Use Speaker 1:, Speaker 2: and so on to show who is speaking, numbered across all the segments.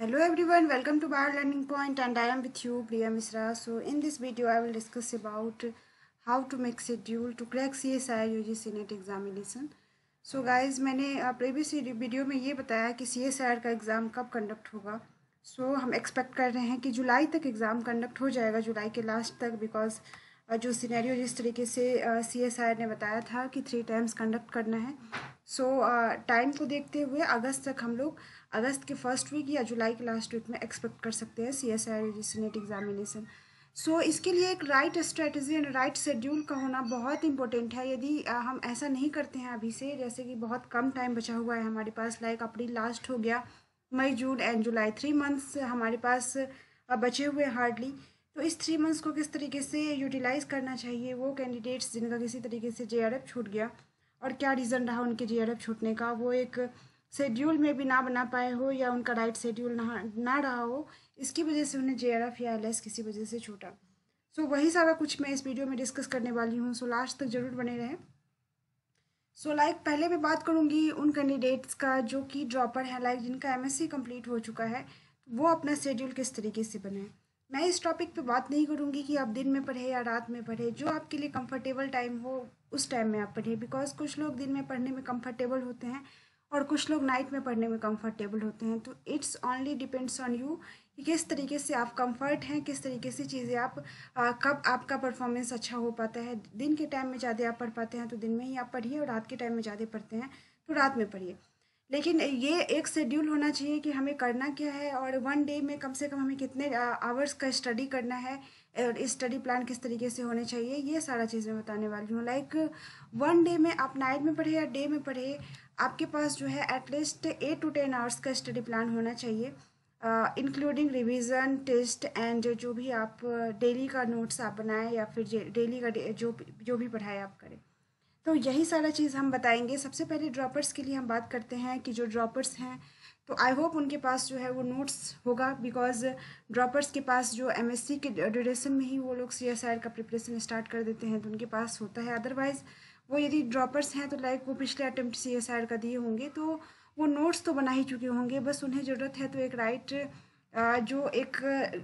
Speaker 1: Hello everyone, welcome to Bar Learning Point and I am with you Priya Misra. So in this video I will discuss about how to make schedule to crack CSIR UGC NET examination. So guys मैंने previous video में ये बताया कि CSIR का exam कब conduct होगा. सो हम expect कर रहे हैं कि जुलाई तक एग्ज़ाम कंडक्ट हो जाएगा, जुलाई के लास्ट तक, बिकॉज जो सिनेरियो जिस तरीके से CSIR ने बताया था कि 3 टाइम्स कंडक्ट करना है. सो टाइम को देखते हुए अगस्त तक हम लोग अगस्त के फर्स्ट वीक या जुलाई के लास्ट वीक में एक्सपेक्ट कर सकते हैं CSIR UGC NET एग्जामिनेशन. सो इसके लिए एक right strategy and right schedule का होना बहुत इंपॉर्टेंट है. यदि हम ऐसा नहीं करते हैं अभी से, जैसे कि बहुत कम टाइम बचा हुआ है हमारे पास, लाइक अप्रैल लास्ट हो गया, मई जून एंड जुलाई 3 मंथ्स हमारे पास बचे हुए हार्डली. तो इस 3 मंथ्स को किस तरीके से यूटिलाइज़ करना चाहिए, वो कैंडिडेट्स जिनका किसी तरीके से JRF छूट गया और क्या रीज़न रहा उनके JRF छूटने का, वो एक शेड्यूल में भी ना बना पाए हो या उनका राइट शेड्यूल ना रहा हो, इसकी वजह से उन्हें JRF या LS किसी वजह से छूटा. सो वही सारा कुछ मैं इस वीडियो में डिस्कस करने वाली हूँ. सो लास्ट तक ज़रूर बने रहें. सो लाइक पहले मैं बात करूँगी उन कैंडिडेट्स का जो कि ड्रॉपर हैं, लाइक जिनका MSc कंप्लीट हो चुका है, वो अपना शेड्यूल किस तरीके से बनाए. मैं इस टॉपिक पे बात नहीं करूँगी कि आप दिन में पढ़े या रात में पढ़े, जो आपके लिए कंफर्टेबल टाइम हो उस टाइम में आप पढ़िए. बिकॉज कुछ लोग दिन में पढ़ने में कंफर्टेबल होते हैं और कुछ लोग नाइट में पढ़ने में कंफर्टेबल होते हैं. तो it's only depends on you कि किस तरीके से आप कंफर्ट हैं, किस तरीके से चीज़ें आप कब आपका परफॉर्मेंस अच्छा हो पाता है. दिन के टाइम में ज़्यादा आप पढ़ पाते हैं तो दिन में ही आप पढ़िए, और रात के टाइम में ज़्यादा पढ़ते हैं तो रात में पढ़िए. लेकिन ये एक शेड्यूल होना चाहिए कि हमें करना क्या है और वन डे में कम से कम हमें कितने आवर्स का स्टडी करना है और स्टडी प्लान किस तरीके से होने चाहिए, ये सारा चीज़ मैं बताने वाली हूँ. लाइक वन डे में आप नाइट में पढ़े या डे में पढ़े, आपके पास जो है एटलीस्ट 8 to 10 आवर्स का स्टडी प्लान होना चाहिए, इंक्लूडिंग रिवीजन, टेस्ट एंड जो भी आप डेली का नोट्स आप बनाएं या फिर डेली का जो भी पढ़ाई आप करें. तो यही सारा चीज़ हम बताएंगे. सबसे पहले ड्रॉपर्स के लिए हम बात करते हैं कि जो ड्रॉपर्स हैं तो आई होप उनके पास जो है वो नोट्स होगा, बिकॉज ड्रॉपर्स के पास जो MSc के ड्यूरेशन में ही वो लोग CSIR का प्रिपरेशन स्टार्ट कर देते हैं तो उनके पास होता है. अदरवाइज़ वो यदि ड्रॉपर्स हैं तो लाइक वो पिछले अटेम्प्ट CSIR का दिए होंगे तो वो नोट्स तो बना ही चुके होंगे. बस उन्हें ज़रूरत है तो एक राइट जो एक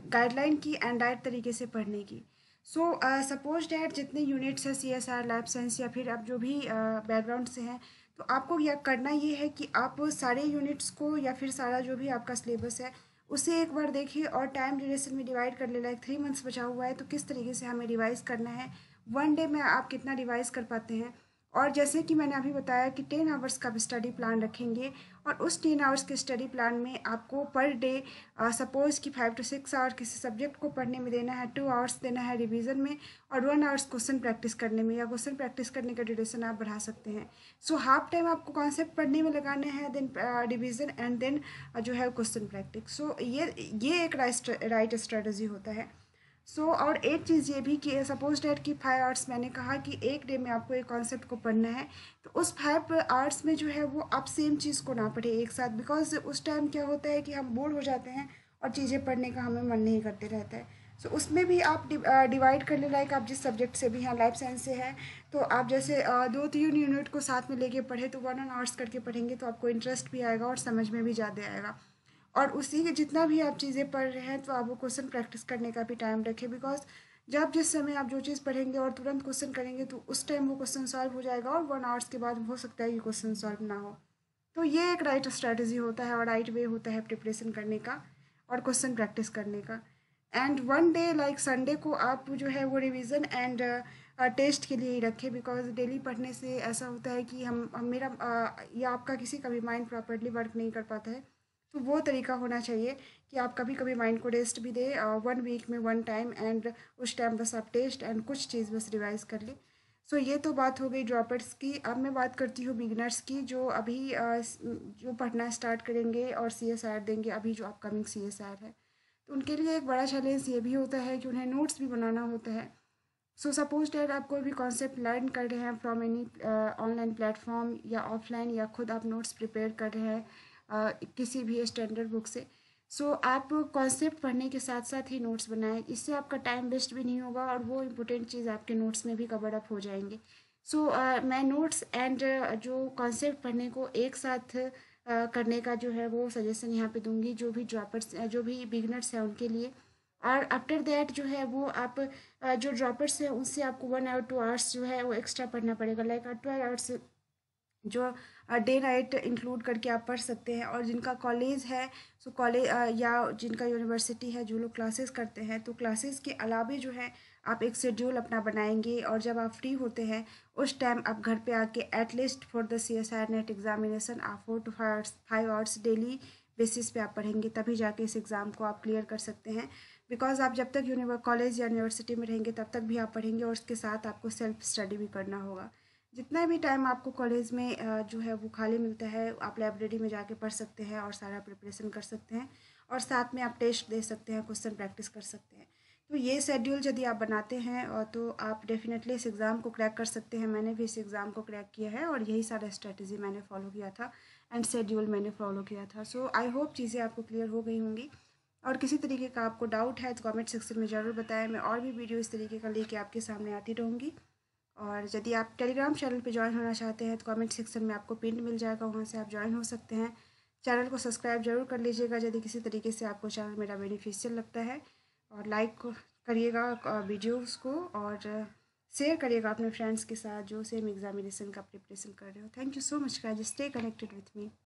Speaker 1: गाइडलाइन की एंड राइट तरीके से पढ़ने की. सो सपोज डैट जितने यूनिट्स हैं CSIR लैब साइंस या फिर आप जो भी बैकग्राउंड से हैं, तो आपको यह करना ये है कि आप सारे यूनिट्स को या फिर सारा जो भी आपका सिलेबस है उसे एक बार देखिए और टाइम ड्यूरेशन में डिवाइड कर ले. लाइक 3 मंथ्स बचा हुआ है तो किस तरीके से हमें रिवाइज़ करना है, वन डे में आप कितना रिवाइज़ कर पाते हैं. और जैसे कि मैंने अभी बताया कि 10 आवर्स का स्टडी प्लान रखेंगे और उस 10 आवर्स के स्टडी प्लान में आपको पर डे सपोज़ कि 5 to 6 आवर किसी सब्जेक्ट को पढ़ने में देना है, 2 आवर्स देना है रिवीजन में और 1 आवर्स क्वेश्चन प्रैक्टिस करने में, या क्वेश्चन प्रैक्टिस करने का ड्यूरेशन आप बढ़ा सकते हैं. सो हाफ टाइम आपको कॉन्सेप्ट पढ़ने में लगाना है, देन रिवीजन एंड देन जो है क्वेश्चन प्रैक्टिस. सो ये एक राइट स्ट्रेटजी होता है. और एक चीज़ ये भी कि सपोज डैट कि 5 आवर्स मैंने कहा कि एक डे में आपको एक कॉन्सेप्ट को पढ़ना है, तो उस 5 आवर्स में जो है वो आप सेम चीज़ को ना पढ़े एक साथ, बिकॉज उस टाइम क्या होता है कि हम बोर हो जाते हैं और चीज़ें पढ़ने का हमें मन नहीं करते रहता है. उसमें भी आप डिवाइड कर ले. लाइक आप जिस सब्जेक्ट से भी हैं, लाइफ साइंस से है तो आप जैसे 2-3 यूनिट को साथ में लेके पढ़े तो 1 आवर्स करके पढ़ेंगे तो आपको इंटरेस्ट भी आएगा और समझ में भी ज़्यादा आएगा. और उसी के जितना भी आप चीज़ें पढ़ रहे हैं तो आप वो क्वेश्चन प्रैक्टिस करने का भी टाइम रखें, बिकॉज जब जिस समय आप जो चीज़ पढ़ेंगे और तुरंत क्वेश्चन करेंगे तो उस टाइम वो क्वेश्चन सॉल्व हो जाएगा और 1 आवर्स के बाद हो सकता है कि क्वेश्चन सॉल्व ना हो. तो ये एक राइट स्ट्रैटेजी होता है और राइट वे होता है प्रिपरेशन करने का और क्वेश्चन प्रैक्टिस करने का. And one day like Sunday को आप जो है वो रिवीजन एंड टेस्ट के लिए ही रखें, बिकॉज डेली पढ़ने से ऐसा होता है कि हम मेरा या आपका किसी का भी माइंड प्रॉपरली वर्क नहीं कर पाता है. तो वो तरीका होना चाहिए कि आप कभी कभी माइंड को रेस्ट भी दें, 1 वीक में 1 टाइम, एंड उस टाइम बस आप टेस्ट एंड कुछ चीज़ बस रिवाइज कर लें. ये तो बात हो गई ड्रॉपर्स की. अब मैं बात करती हूँ बिगनर्स की, जो अभी जो पढ़ना स्टार्ट करेंगे और CSIR देंगे, अभी जो अपकमिंग CSIR है. तो उनके लिए एक बड़ा चैलेंज ये भी होता है कि उन्हें नोट्स भी बनाना होता है. सपोज डैट आप कोई भी कॉन्सेप्ट लर्न कर रहे हैं फ्रॉम एनी ऑनलाइन प्लेटफॉर्म या ऑफलाइन, या खुद आप नोट्स प्रिपेयर कर रहे हैं किसी भी स्टैंडर्ड बुक से. आप कॉन्सेप्ट पढ़ने के साथ साथ ही नोट्स बनाएं. इससे आपका टाइम वेस्ट भी नहीं होगा और वो इम्पोर्टेंट चीज़ आपके नोट्स में भी कवर अप हो जाएंगे. मैं नोट्स एंड जो कॉन्सेप्ट पढ़ने को एक साथ करने का जो है वो सजेशन यहाँ पे दूंगी, जो भी ड्रॉपर्स जो भी बिगनर्स हैं उनके लिए। और आफ्टर दैट जो है वो आप जो ड्रॉपर्स हैं उससे आपको 1 और 2 आवर्स जो है वो एक्स्ट्रा पढ़ना पड़ेगा, लाइक 12 आवर्स जो डे नाइट इंक्लूड करके आप पढ़ सकते हैं। और जिनका कॉलेज है, सो कॉलेज या जिनका यूनिवर्सिटी है, जो लोग क्लासेस करते हैं, तो क्लासेस के अलावे जो है आप एक शेड्यूल अपना बनाएंगे, और जब आप फ्री होते हैं उस टाइम आप घर पे आके at least for the CSIR net examination आप 4 to 5 आवर्स डेली बेसिस पे आप पढ़ेंगे, तभी जाके इस एग्ज़ाम को आप क्लियर कर सकते हैं। बिकॉज आप जब तक कॉलेज या यूनिवर्सिटी में रहेंगे तब तक भी आप पढ़ेंगे, और उसके साथ आपको सेल्फ स्टडी भी करना होगा। जितना भी टाइम आपको कॉलेज में जो है वो खाली मिलता है, आप लाइब्रेरी में जाके पढ़ सकते हैं और सारा प्रिपरेशन कर सकते हैं, और साथ में आप टेस्ट दे सकते हैं, क्वेश्चन प्रैक्टिस कर सकते हैं। तो ये शेड्यूल यदि आप बनाते हैं तो आप डेफिनेटली इस एग्ज़ाम को क्रैक कर सकते हैं। मैंने भी इस एग्ज़ाम को क्रैक किया है, और यही सारा स्ट्रेटजी मैंने फॉलो किया था एंड शेड्यूल मैंने फॉलो किया था। सो आई होप चीज़ें आपको क्लियर हो गई होंगी। और किसी तरीके का आपको डाउट है तो कमेंट सेक्शन में ज़रूर बताएं। मैं और भी वीडियो इस तरीके का लेके आपके सामने आती रहूँगी। और यदि आप टेलीग्राम चैनल पे ज्वाइन होना चाहते हैं तो कमेंट सेक्शन में आपको पिन मिल जाएगा, वहाँ से आप ज्वाइन हो सकते हैं। चैनल को सब्सक्राइब जरूर कर लीजिएगा यदि किसी तरीके से आपको चैनल मेरा बेनिफिशियल लगता है, और लाइक करिएगा वीडियोस को, और शेयर करिएगा अपने फ्रेंड्स के साथ जो सेम एग्जामिनेशन का प्रिपरेशन कर रहे हो। Thank you so much guys, stay connected with me.